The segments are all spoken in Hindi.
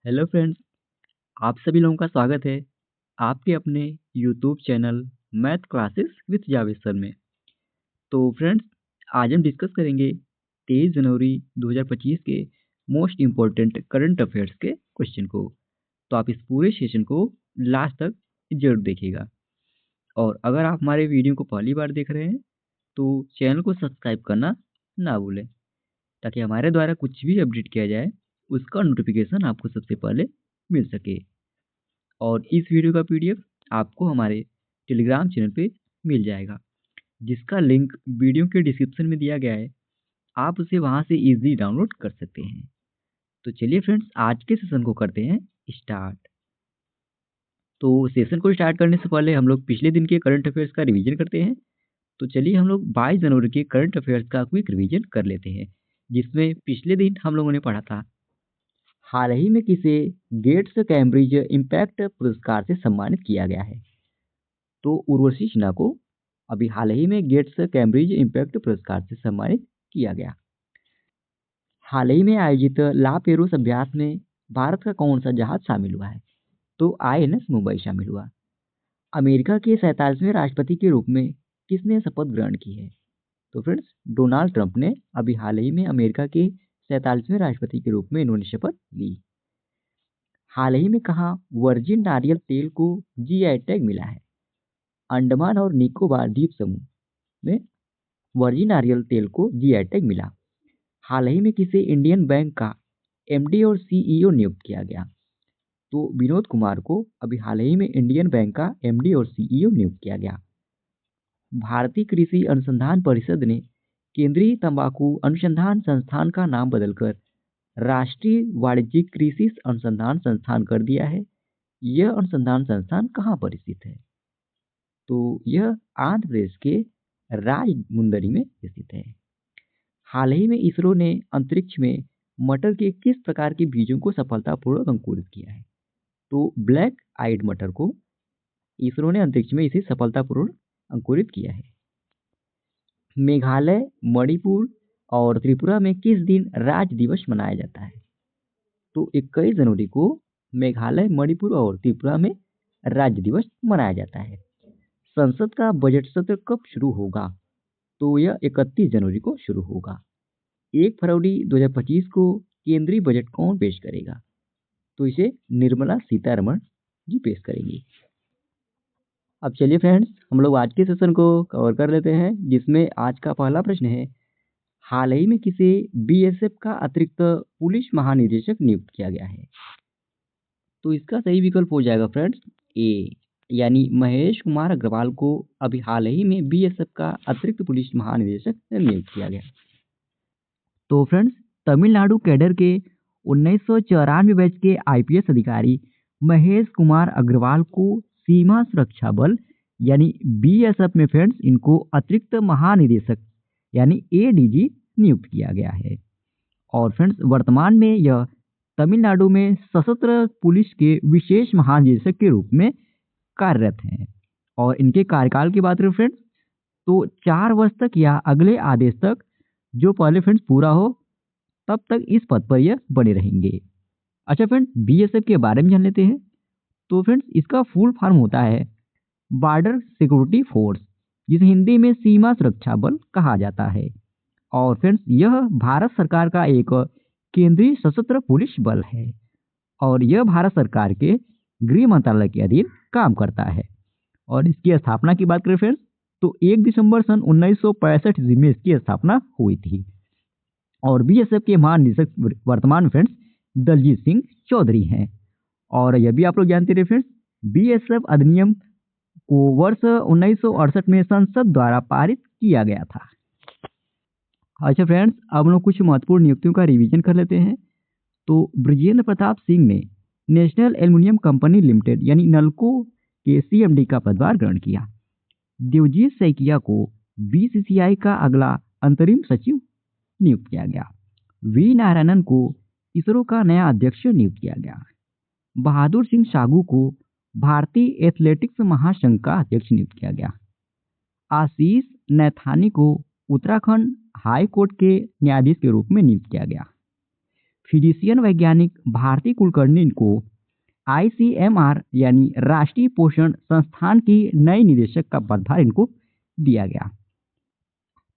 हेलो फ्रेंड्स, आप सभी लोगों का स्वागत है आपके अपने YouTube channel math classes with Javed sir में। तो फ्रेंड्स, आज हम डिस्कस करेंगे 23 जनवरी 2025 के मोस्ट इम्पोर्टेंट करंट अफेयर्स के क्वेश्चन को। तो आप इस पूरे सेशन को लास्ट तक जरूर देखिएगा। और अगर आप हमारे वीडियो को पहली बार देख रहे हैं तो चैनल को सब्सक्राइब करना ना भूलें, ताकि हमारे द्वारा कुछ भी अपडेट किया जाए उसका नोटिफिकेशन आपको सबसे पहले मिल सके। और इस वीडियो का पीडीएफ आपको हमारे टेलीग्राम चैनल पे मिल जाएगा, जिसका लिंक वीडियो के डिस्क्रिप्शन में दिया गया है। आप उसे वहां से इजीली डाउनलोड कर सकते हैं। तो चलिए फ्रेंड्स, आज के सेशन को करते हैं स्टार्ट। तो सेशन को स्टार्ट करने से पहले हम लोग पिछले दिन के करंट अफेयर्स का रिवीजन करते हैं। तो चलिए हम लोग 22 जनवरी के करंट अफेयर्स का क्विक रिवीजन कर लेते हैं, जिसमें पिछले दिन हम लोगों ने पढ़ा था हाल ही में किसे गेट्स कैम्ब्रिज इम्पैक्ट पुरस्कार से सम्मानित किया गया है। तो उर्वशी सिन्हा को अभी हाल ही में गेट्स कैम्ब्रिज इम्पैक्ट पुरस्कार से सम्मानित किया गया। हाल ही में आयोजित ला पेरोस अभ्यास में भारत का कौन सा जहाज शामिल हुआ है? तो आईएनएस मुंबई शामिल हुआ। अमेरिका के 47वें राष्ट्रपति के रूप में किसने शपथ ग्रहण की है? तो फ्रेंड्स, डोनाल्ड ट्रंप ने अभी हाल ही में अमेरिका के 47वें राष्ट्रपति के रूप में इन्होंने शपथ ली। हाल ही में कहा वर्जिन नारियल तेल को जीआई टैग मिला है? अंडमान और निकोबार द्वीप समूह में वर्जिन नारियल तेल को जीआई टैग मिला। हाल ही में किसे इंडियन बैंक का एमडी और सीईओ नियुक्त किया गया? तो विनोद कुमार को अभी हाल ही में इंडियन बैंक का एमडी और सीईओ नियुक्त किया गया। भारतीय कृषि अनुसंधान परिषद ने केंद्रीय तंबाकू अनुसंधान संस्थान का नाम बदलकर राष्ट्रीय वाणिज्यिक कृषि अनुसंधान संस्थान कर दिया है। यह अनुसंधान संस्थान कहाँ पर स्थित है? तो यह आंध्र प्रदेश के राजमुंदरी में स्थित है। हाल ही में इसरो ने अंतरिक्ष में मटर के किस प्रकार के बीजों को सफलतापूर्वक अंकुरित किया है? तो ब्लैक आइड मटर को इसरो ने अंतरिक्ष में इसे सफलतापूर्वक अंकुरित किया है। मेघालय, मणिपुर और त्रिपुरा में किस दिन राज्य दिवस मनाया जाता है? तो 21 जनवरी को मेघालय, मणिपुर और त्रिपुरा में राज्य दिवस मनाया जाता है। संसद का बजट सत्र कब शुरू होगा? तो यह 31 जनवरी को शुरू होगा। 1 फरवरी 2025 को केंद्रीय बजट कौन पेश करेगा? तो इसे निर्मला सीतारमण जी पेश करेंगी। अब चलिए फ्रेंड्स, हम लोग आज के सेशन को कवर कर लेते हैं, जिसमें आज का पहला प्रश्न है हाल ही में किसे बीएसएफ का अतिरिक्त पुलिस महानिदेशक नियुक्त किया गया है? तो इसका सही विकल्प हो जाएगा फ्रेंड्स ए, यानी महेश कुमार अग्रवाल को अभी हाल ही में बीएसएफ का अतिरिक्त पुलिस महानिदेशक नियुक्त किया गया। तो फ्रेंड्स, तमिलनाडु कैडर के 1994 बैच के आईपीएस अधिकारी महेश कुमार अग्रवाल को सीमा सुरक्षा बल यानी बीएसएफ में फ्रेंड्स इनको अतिरिक्त महानिदेशक यानी एडीजी नियुक्त किया गया है। और फ्रेंड्स, वर्तमान में यह तमिलनाडु में सशस्त्र पुलिस के विशेष महानिदेशक के रूप में कार्यरत हैं। और इनके कार्यकाल की बात करें फ्रेंड्स, तो 4 वर्ष तक या अगले आदेश तक जो पहले फ्रेंड्स पूरा हो तब तक इस पद पर यह बने रहेंगे। अच्छा फ्रेंड्स, बीएसएफ के बारे में जान लेते हैं। तो फ्रेंड्स, इसका फुल फॉर्म होता है बॉर्डर सिक्योरिटी फोर्स, जिसे हिंदी में सीमा सुरक्षा बल कहा जाता है। और फ्रेंड्स, यह भारत सरकार का एक केंद्रीय सशस्त्र पुलिस बल है और यह भारत सरकार के गृह मंत्रालय के अधीन काम करता है। और इसकी स्थापना की बात करें फ्रेंड्स, तो 1 दिसंबर सन 1965 ईस्वी में इसकी स्थापना हुई थी। और बीएसएफ के महानिदेशक वर्तमान में फ्रेंड्स दलजीत सिंह चौधरी हैं। और यह भी आप लोग जानते रहे फ्रेंड्स, बीएसएफ अधिनियम को वर्ष 1968 में संसद द्वारा पारित किया गया था। अच्छा फ्रेंड्स, अब हम लोग कुछ महत्वपूर्ण नियुक्तियों का रिवीजन कर लेते हैं। तो ब्रजेंद्र प्रताप सिंह ने नेशनल एल्युमिनियम कंपनी लिमिटेड यानी नल्को के सीएमडी का पदभार ग्रहण किया। देवजीत सैकिया को बीसीसीआई का अगला अंतरिम सचिव नियुक्त किया गया। वी नारायणन को इसरो का नया अध्यक्ष नियुक्त किया गया। बहादुर सिंह सागू को भारतीय एथलेटिक्स महासंघ का अध्यक्ष नियुक्त किया गया। आशीष नैथानी को उत्तराखंड हाई कोर्ट के न्यायाधीश के रूप में नियुक्त किया गया। फिजिशियन वैज्ञानिक भारती कुलकर्णी को आईसीएमआर यानी राष्ट्रीय पोषण संस्थान की नई निदेशक का पदभार इनको दिया गया।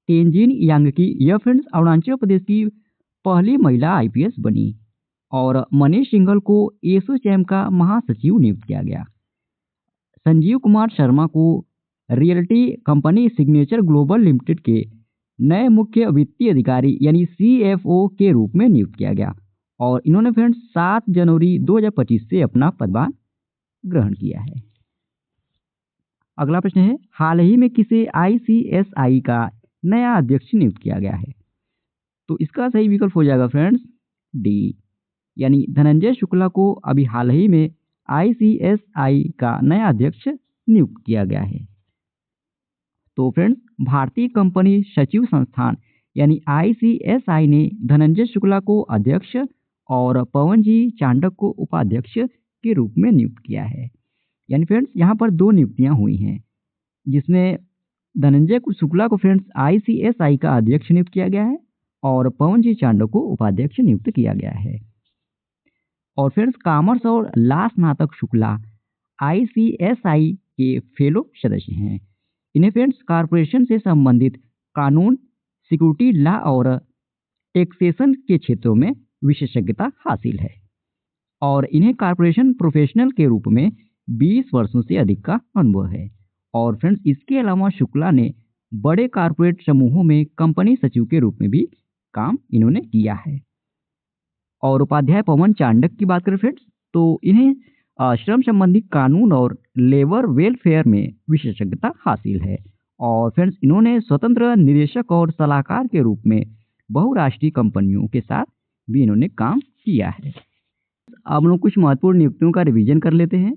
तेंजिन यांगकी यह फ्रेंड्स अरुणाचल प्रदेश की पहली महिला आईपीएस बनी और मनीष सिंघल को एसोचैम का महासचिव नियुक्त किया गया। संजीव कुमार शर्मा को realty company signature global limited के नए मुख्य वित्तीय अधिकारी यानी सीएफओ के रूप में नियुक्त किया गया और इन्होंने फ्रेंड्स 7 जनवरी 2025 से अपना पदभार ग्रहण किया है। अगला प्रश्न है, हाल ही में किसे आईसीएसआई का नया अध्यक्ष नियुक्त किया गया है? तो इसका सही विकल्प हो जाएगा फ्रेंड्स डी, यानी धनंजय शुक्ला को अभी हाल ही में आईसीएसआई का नया अध्यक्ष नियुक्त किया गया है। तो फ्रेंड्स भारतीय कंपनी सचिव संस्थान यानी आईसीएसआई ने धनंजय शुक्ला को अध्यक्ष और पवनजी चांडक को उपाध्यक्ष के रूप में नियुक्त किया है। यानी फ्रेंड्स यहाँ पर 2 नियुक्तियां हुई हैं, जिसमें धनंजय शुक्ला को फ्रेंड्स आईसीएसआई का अध्यक्ष नियुक्त किया गया है और पवनजी चांडक को उपाध्यक्ष नियुक्त किया गया है। और फ्रेंड्स कामर्स और ला स्नातक शुक्ला आईसीएसआई के फेलो सदस्य हैं। इन्हें फ्रेंड्स कारपोरेशन से संबंधित कानून, सिक्योरिटी लॉ और टैक्सेशन के क्षेत्रों में विशेषज्ञता हासिल है और इन्हें कारपोरेशन प्रोफेशनल के रूप में 20 वर्षों से अधिक का अनुभव है। और फ्रेंड्स इसके अलावा शुक्ला ने बड़े कारपोरेट समूहों में कंपनी सचिव के रूप में भी काम इन्होंने किया है। और उपाध्याय पवन चांडक की बात करें फ्रेंड्स, तो इन्हें श्रम संबंधी कानून और लेबर वेलफेयर में विशेषज्ञता हासिल है और फ्रेंड्स इन्होंने स्वतंत्र निदेशक और सलाहकार के रूप में बहुराष्ट्रीय कंपनियों के साथ भी इन्होंने काम किया है। अब हम लोग कुछ महत्वपूर्ण नियुक्तियों का रिवीजन कर लेते हैं।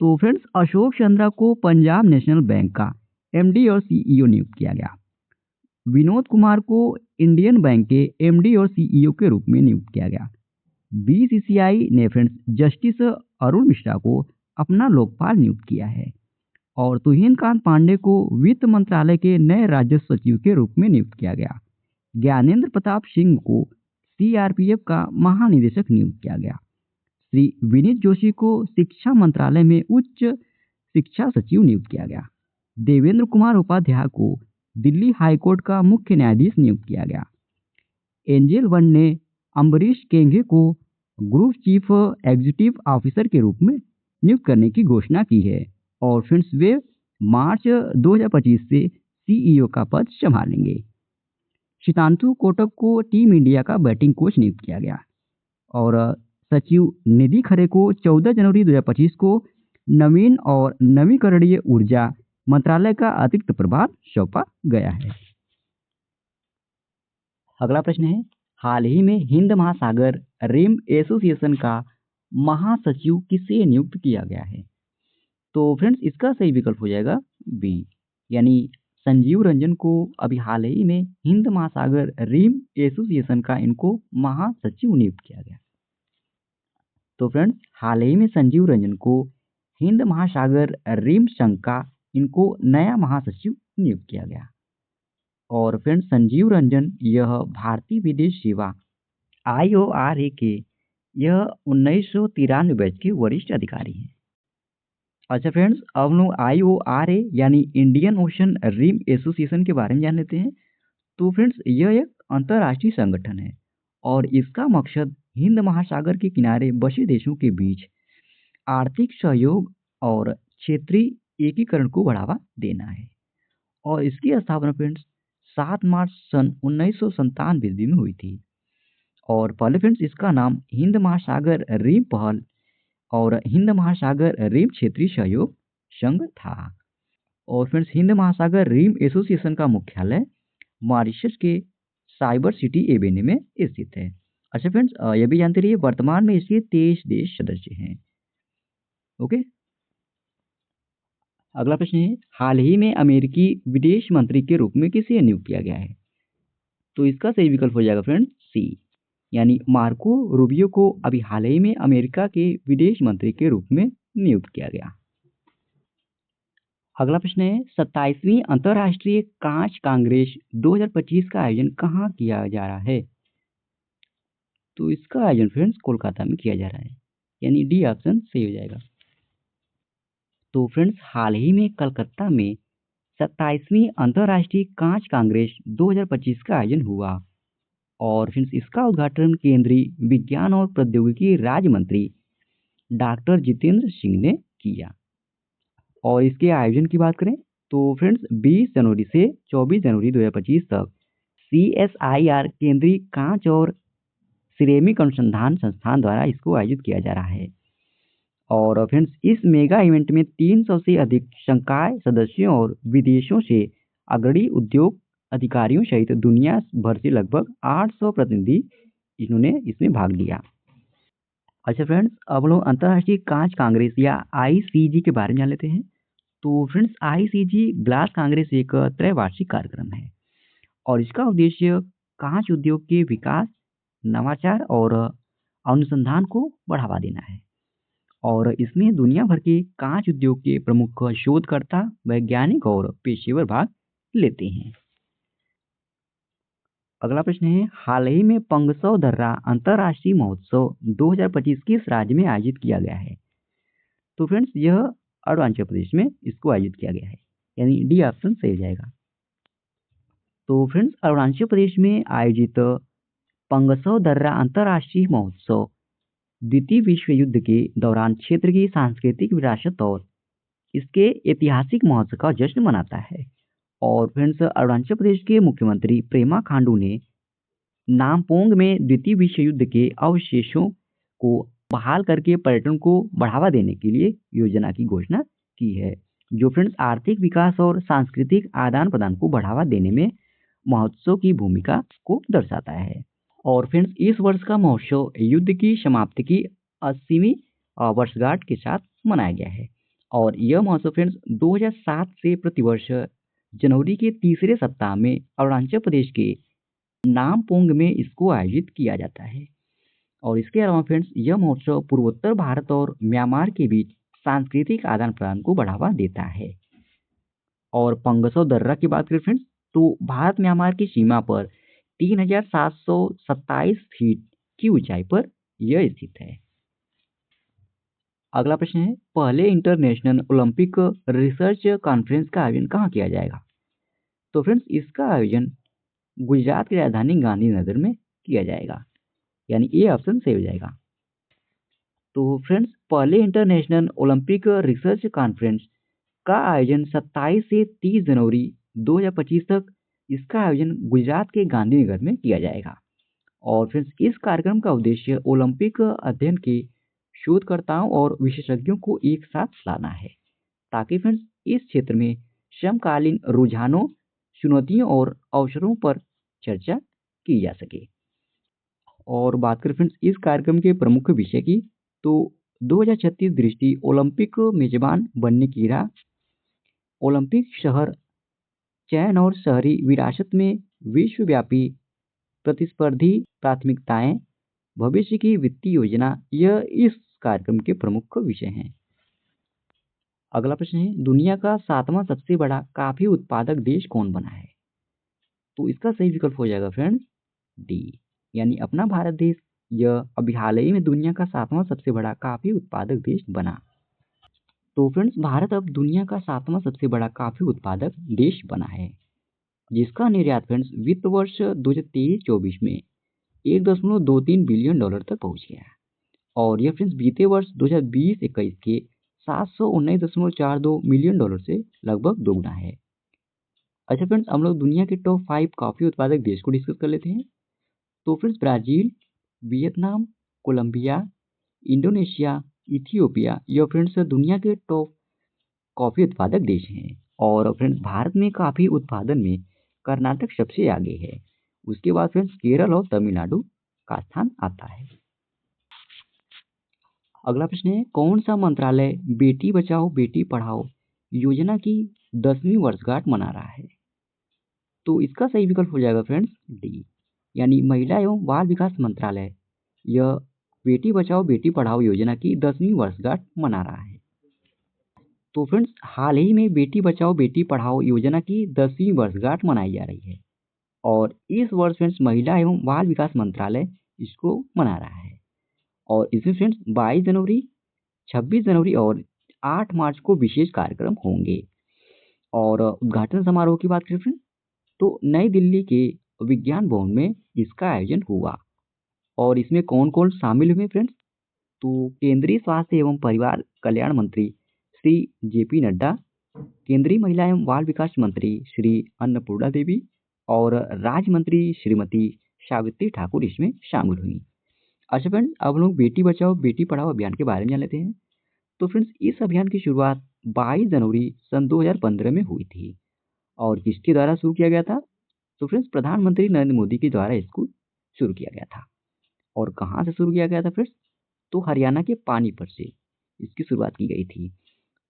तो फ्रेंड्स अशोक चंद्रा को पंजाब नेशनल बैंक का एमडी और सीईओ नियुक्त किया गया। विनोद कुमार को इंडियन बैंक के एमडी और सीईओ के रूप में नियुक्त किया गया। बीसीसीआई ने फ्रेंड्स जस्टिस अरुण मिश्रा को अपना लोकपाल नियुक्त किया है और तुहिन कांत पांडे को वित्त मंत्रालय के नए राजस्व सचिव के रूप में नियुक्त किया गया। ज्ञानेंद्र प्रताप सिंह को सीआरपीएफ का महानिदेशक नियुक्त किया गया। श्री विनीत जोशी को शिक्षा मंत्रालय में उच्च शिक्षा सचिव नियुक्त किया गया। देवेंद्र कुमार उपाध्याय को दिल्ली हाईकोर्ट का मुख्य न्यायाधीश नियुक्त किया गया। एंजेल वन ने अम्बरीश केंगे को ग्रुप चीफ एग्जीक्यूटिव ऑफिसर के रूप में नियुक्त करने की घोषणा की है और फ्रेंड्स वे मार्च 2025 से सीईओ का पद संभालेंगे। शीतांशु कोटक को टीम इंडिया का बैटिंग कोच नियुक्त किया गया और सचिव निधि खरे को 14 जनवरी 2025 को नवीन और नवीकरणीय ऊर्जा मंत्रालय का अतिरिक्त प्रभार सौंपा गया है। अगला प्रश्न है, हाल ही में हिंद महासागर रिम एसोसिएशन का महासचिव किसे नियुक्त किया गया है? तो फ्रेंड्स इसका सही विकल्प हो जाएगा बी, यानी संजीव रंजन को अभी हाल ही में हिंद महासागर रिम एसोसिएशन का इनको महासचिव नियुक्त किया गया। तो फ्रेंड्स हाल ही में संजीव रंजन को हिंद महासागर रिम संघ का इनको नया महासचिव नियुक्त किया गया। और फ्रेंड्स संजीव रंजन यह भारतीय विदेश सेवा IORA के यह 1993 बैच के वरिष्ठ अधिकारी हैं। अच्छा फ्रेंड्स, अब हम लोग IORA यानी इंडियन ओशन रिम एसोसिएशन के बारे में जान लेते हैं। तो फ्रेंड्स यह एक अंतर्राष्ट्रीय संगठन है और इसका मकसद हिंद महासागर के किनारे बसे देशों के बीच आर्थिक सहयोग और क्षेत्रीय एकीकरण को बढ़ावा देना है। और इसकी स्थापना फ्रेंड्स 7 मार्च सन 1997 ईस्वी में हुई थी और पहले फ्रेंड्स इसका नाम हिंद महासागर रिम पहल और हिंद महासागर रिम क्षेत्रीय सहयोग संघ था। और फ्रेंड्स हिंद महासागर रिम एसोसिएशन का मुख्यालय मॉरिशस के साइबर सिटी एवेन्यू में स्थित है। अच्छा फ्रेंड्स ये भी जानते रहिए वर्तमान में इसके 23 देश सदस्य हैं। ओके, अगला प्रश्न है, हाल ही में अमेरिकी विदेश मंत्री के रूप में किसे नियुक्त किया गया है? तो इसका सही विकल्प हो जाएगा फ्रेंड्स सी, यानी मार्को रूबियो को अभी हाल ही में अमेरिका के विदेश मंत्री के रूप में नियुक्त किया गया। अगला प्रश्न है, 27वीं अंतर्राष्ट्रीय कांच कांग्रेस 2025 का आयोजन कहाँ किया जा रहा है? तो इसका आयोजन फ्रेंड्स कोलकाता में किया जा रहा है, यानी डी ऑप्शन सही हो जाएगा। तो फ्रेंड्स हाल ही में कलकत्ता में 27वीं अंतर्राष्ट्रीय कांच कांग्रेस 2025 का आयोजन हुआ और फ्रेंड्स इसका उद्घाटन केंद्रीय विज्ञान और प्रौद्योगिकी राज्य मंत्री डॉक्टर जितेंद्र सिंह ने किया। और इसके आयोजन की बात करें तो फ्रेंड्स 20 जनवरी से 24 जनवरी 2025 तक CSIR केंद्रीय कांच और सिरेमिक अनुसंधान संस्थान द्वारा इसको आयोजित किया जा रहा है। और फ्रेंड्स इस मेगा इवेंट में 300 से अधिक संकाय सदस्यों और विदेशों से अग्रणी उद्योग अधिकारियों सहित दुनिया भर से लगभग 800 प्रतिनिधि इन्होंने इसमें भाग लिया। अच्छा फ्रेंड्स, अब लोग अंतर्राष्ट्रीय कांच कांग्रेस या ICG के बारे में जान लेते हैं। तो फ्रेंड्स ICG ग्लास कांग्रेस एक त्रैवार्षिक कार्यक्रम है और इसका उद्देश्य कांच उद्योग के विकास, नवाचार और अनुसंधान को बढ़ावा देना है। और इसमें दुनिया भर के कांच उद्योग के प्रमुख शोधकर्ता, वैज्ञानिक और पेशेवर भाग लेते हैं। अगला प्रश्न है, हाल ही में पंगसौ दर्रा अंतर्राष्ट्रीय महोत्सव 2025 किस राज्य में आयोजित किया गया है? तो फ्रेंड्स यह अरुणाचल प्रदेश में इसको आयोजित किया गया है, यानी डी ऑप्शन सही हो जाएगा। तो फ्रेंड्स अरुणाचल प्रदेश में आयोजित पंगसौ दर्रा अंतर्राष्ट्रीय महोत्सव द्वितीय विश्व युद्ध के दौरान क्षेत्र की सांस्कृतिक विरासत और इसके ऐतिहासिक महत्व का जश्न मनाता है। और फ्रेंड्स अरुणाचल प्रदेश के मुख्यमंत्री पेमा खांडू ने नामपोंग में द्वितीय विश्व युद्ध के अवशेषों को बहाल करके पर्यटन को बढ़ावा देने के लिए योजना की घोषणा की है, जो फ्रेंड्स आर्थिक विकास और सांस्कृतिक आदान प्रदान को बढ़ावा देने में महोत्सव की भूमिका को दर्शाता है। और फ्रेंड्स इस वर्ष का महोत्सव युद्ध की समाप्ति की 80वीं वर्षगांठ के साथ मनाया गया है और यह महोत्सव फ्रेंड्स 2007 से प्रतिवर्ष जनवरी के तीसरे सप्ताह में अरुणाचल प्रदेश के नामपोंग में इसको आयोजित किया जाता है। और इसके अलावा फ्रेंड्स यह महोत्सव पूर्वोत्तर भारत और म्यांमार के बीच सांस्कृतिक आदान प्रदान को बढ़ावा देता है। और पंगसौ दर्रा की बात करें फ्रेंड्स तो भारत म्यांमार की सीमा पर 3727 फीट की ऊंचाई पर यह स्थित है। अगला प्रश्न है, पहले इंटरनेशनल ओलंपिक रिसर्च कॉन्फ्रेंस का आयोजन कहाँ किया जाएगा? तो फ्रेंड्स इसका आयोजन गुजरात की राजधानी गांधीनगर में किया जाएगा, यानी ए ऑप्शन सही हो जाएगा। तो फ्रेंड्स पहले इंटरनेशनल ओलंपिक रिसर्च कॉन्फ्रेंस का आयोजन 27 से 30 जनवरी 2025 तक इसका आयोजन गुजरात के गांधीनगर में किया जाएगा। और फ्रेंड्स इस कार्यक्रम का उद्देश्य ओलंपिक अध्ययन के शोधकर्ताओं और विशेषज्ञों को एक साथ लाना है, ताकि फ्रेंड्स इस क्षेत्र में समकालीन रुझानों, चुनौतियों और अवसरों पर चर्चा की जा सके। और बात करें फ्रेंड्स इस कार्यक्रम के प्रमुख विषय की तो 2036 दृष्टि ओलंपिक मेजबान बनने की राह, ओलंपिक शहर चयन और शहरी विरासत में विश्वव्यापी प्रतिस्पर्धी प्राथमिकताएं, भविष्य की वित्तीय योजना, यह इस कार्यक्रम के प्रमुख विषय हैं। अगला प्रश्न है, दुनिया का 7वां सबसे बड़ा कॉफी उत्पादक देश कौन बना है? तो इसका सही विकल्प हो जाएगा फ्रेंड्स डी, यानी अपना भारत देश। यह अभी हाल ही में दुनिया का 7वां सबसे बड़ा कॉफी उत्पादक देश बना। तो फ्रेंड्स भारत अब दुनिया का 7वां सबसे बड़ा कॉफी उत्पादक देश बना है, जिसका निर्यात फ्रेंड्स वित्त वर्ष 2023-24 में $1.23 बिलियन तक पहुंच गया। और यह फ्रेंड्स बीते वर्ष 2020-21 के $719.42 मिलियन से लगभग दोगुना है। अच्छा फ्रेंड्स हम लोग दुनिया के टॉप 5 कॉफी उत्पादक देश को डिस्कस कर लेते हैं। तो friends Brazil, Vietnam, Colombia, Indonesia, Ethiopia, यह फ्रेंड्स दुनिया के टॉप कॉफी उत्पादक देश हैं। और फ्रेंड्स भारत में कॉफी उत्पादन में कर्नाटक सबसे आगे है, उसके बाद फ्रेंड्स केरल और तमिलनाडु का स्थान आता है। अगला प्रश्न है, कौन सा मंत्रालय बेटी बचाओ बेटी पढ़ाओ योजना की 10वीं वर्षगांठ मना रहा है? तो इसका सही विकल्प हो जाएगा फ्रेंड्स डी, यानी महिला एवं बाल विकास मंत्रालय यह बेटी बचाओ बेटी पढ़ाओ योजना की 10वीं वर्षगांठ मना रहा है। तो फ्रेंड्स हाल ही में बेटी बचाओ बेटी पढ़ाओ योजना की 10वीं वर्षगांठ मनाई जा रही है और इस वर्ष फ्रेंड्स महिला एवं बाल विकास मंत्रालय इसको मना रहा है। और इसमें फ्रेंड्स 22 जनवरी, 26 जनवरी और 8 मार्च को विशेष कार्यक्रम होंगे। और उद्घाटन समारोह की बात करें फ्रेंड्स, तो नई दिल्ली के विज्ञान भवन में इसका आयोजन हुआ। और इसमें कौन-कौन शामिल हुए फ्रेंड्स? तो केंद्रीय स्वास्थ्य एवं परिवार कल्याण मंत्री श्री जेपी नड्डा, केंद्रीय महिला एवं बाल विकास मंत्री श्री अन्नपूर्णा देवी और राज्य मंत्री श्रीमती सावित्री ठाकुर इसमें शामिल हुई। अच्छा फ्रेंड्स, अब हम लोग बेटी बचाओ बेटी पढ़ाओ अभियान के बारे में जान लेते हैं। तो फ्रेंड्स, इस अभियान की शुरुआत 22 जनवरी सन 2015 में हुई थी। और किसके द्वारा शुरू किया गया था? तो फ्रेंड्स, प्रधानमंत्री नरेंद्र मोदी के द्वारा इसको शुरू किया गया था। और कहाँ से शुरू किया गया था फ्रेंड्स? तो हरियाणा के पानीपत से इसकी शुरुआत की गई थी।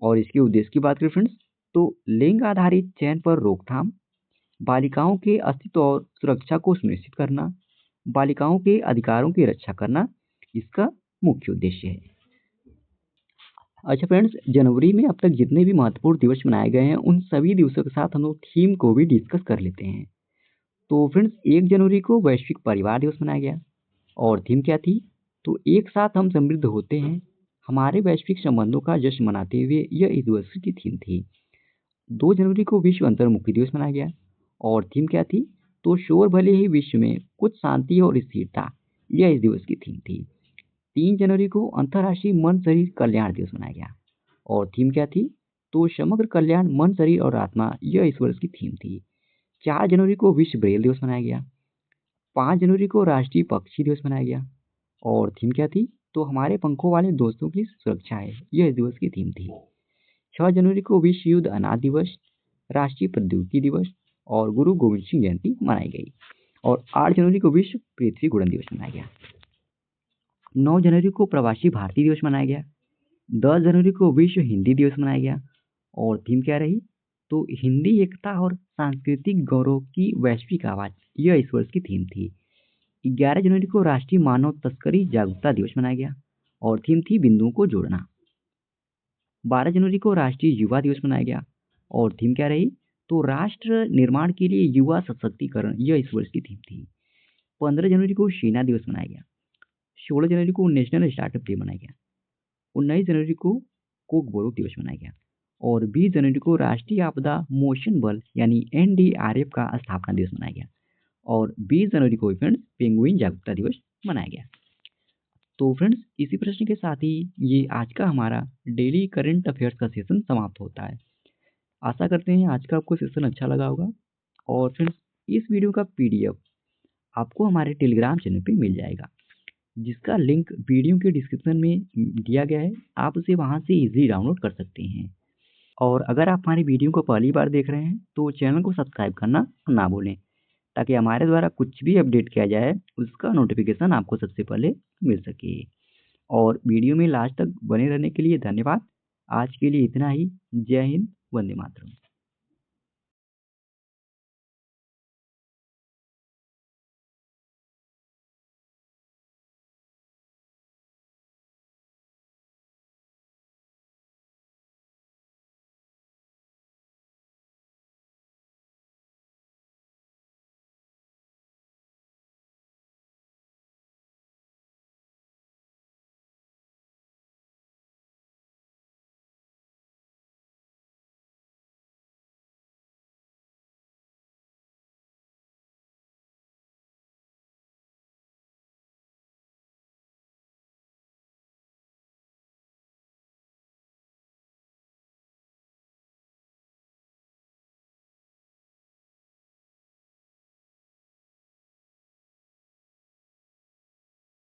और इसके उद्देश्य की बात करें फ्रेंड्स, तो लिंग आधारित चयन पर रोकथाम, बालिकाओं के अस्तित्व और सुरक्षा को सुनिश्चित करना, बालिकाओं के अधिकारों की रक्षा करना इसका मुख्य उद्देश्य है। अच्छा फ्रेंड्स, जनवरी में अब तक जितने भी महत्वपूर्ण दिवस मनाए गए हैं उन सभी दिवसों के साथ हम लोग थीम को भी डिस्कस कर लेते हैं। तो फ्रेंड्स, 1 जनवरी को वैश्विक परिवार दिवस मनाया गया। और थीम क्या थी? तो एक साथ हम समृद्ध होते हैं, हमारे वैश्विक संबंधों का जश्न मनाते हुए यह इस वर्ष की थीम थी। 2 जनवरी को विश्व अंतर्मुखी दिवस मनाया गया। और थीम क्या थी? तो शोर भले ही विश्व में कुछ शांति और स्थिरता, यह इस दिवस की थीम थी। 3 जनवरी को अंतर्राष्ट्रीय मन शरीर कल्याण दिवस मनाया गया। और थीम क्या थी? तो समग्र कल्याण मन शरीर और आत्मा, यह इस वर्ष की थीम थी। 4 जनवरी को विश्व ब्रेल दिवस मनाया गया। 5 जनवरी को राष्ट्रीय पक्षी दिवस मनाया गया। और थीम क्या थी? तो हमारे पंखों वाले दोस्तों की सुरक्षा है, यह इस दिवस की थीम थी। 6 जनवरी को विश्व युद्ध अनाथ दिवस, राष्ट्रीय प्रौद्योगिकी दिवस और गुरु गोविंद सिंह जयंती मनाई गई। और 8 जनवरी को विश्व पृथ्वी गुणन दिवस मनाया गया। 9 जनवरी को प्रवासी भारतीय दिवस मनाया गया। 10 जनवरी को विश्व हिंदी दिवस मनाया गया। और थीम क्या रही? तो हिंदी एकता और सांस्कृतिक गौरव की वैश्विक आवाज, यह इस वर्ष की थीम थी। 11 जनवरी को राष्ट्रीय मानव तस्करी जागरूकता दिवस मनाया गया। और थीम थी बिंदुओं को जोड़ना। 12 जनवरी को राष्ट्रीय युवा दिवस मनाया गया। और थीम क्या रही? तो राष्ट्र निर्माण के लिए युवा सशक्तिकरण, यह इस वर्ष की थीम थी। 15 जनवरी को सेना दिवस मनाया गया। 16 जनवरी को नेशनल स्टार्टअप डे मनाया गया। 19 जनवरी को कोकबोरोक दिवस मनाया गया। और 20 जनवरी को राष्ट्रीय आपदा मोचन बल यानी एनडीआरएफ का स्थापना दिवस मनाया गया। और 20 जनवरी को फ्रेंड्स पेंगुइन जागरूकता दिवस मनाया गया। तो फ्रेंड्स, इसी प्रश्न के साथ ही ये आज का हमारा डेली करंट अफेयर्स का सेशन समाप्त होता है। आशा करते हैं आज का आपको सेशन अच्छा लगा होगा। और फ्रेंड्स, इस वीडियो का पीडीएफ आपको हमारे टेलीग्राम चैनल पे मिल जाएगा, जिसका लिंक वीडियो के डिस्क्रिप्शन में दिया गया है। आप उसे वहाँ से इजीली डाउनलोड कर सकते हैं। और अगर आप हमारी वीडियो को पहली बार देख रहे हैं तो चैनल को सब्सक्राइब करना ना भूलें, ताकि हमारे द्वारा कुछ भी अपडेट किया जाए उसका नोटिफिकेशन आपको सबसे पहले मिल सके। और वीडियो में लास्ट तक बने रहने के लिए धन्यवाद। आज के लिए इतना ही। जय हिंद, वंदे मातरम।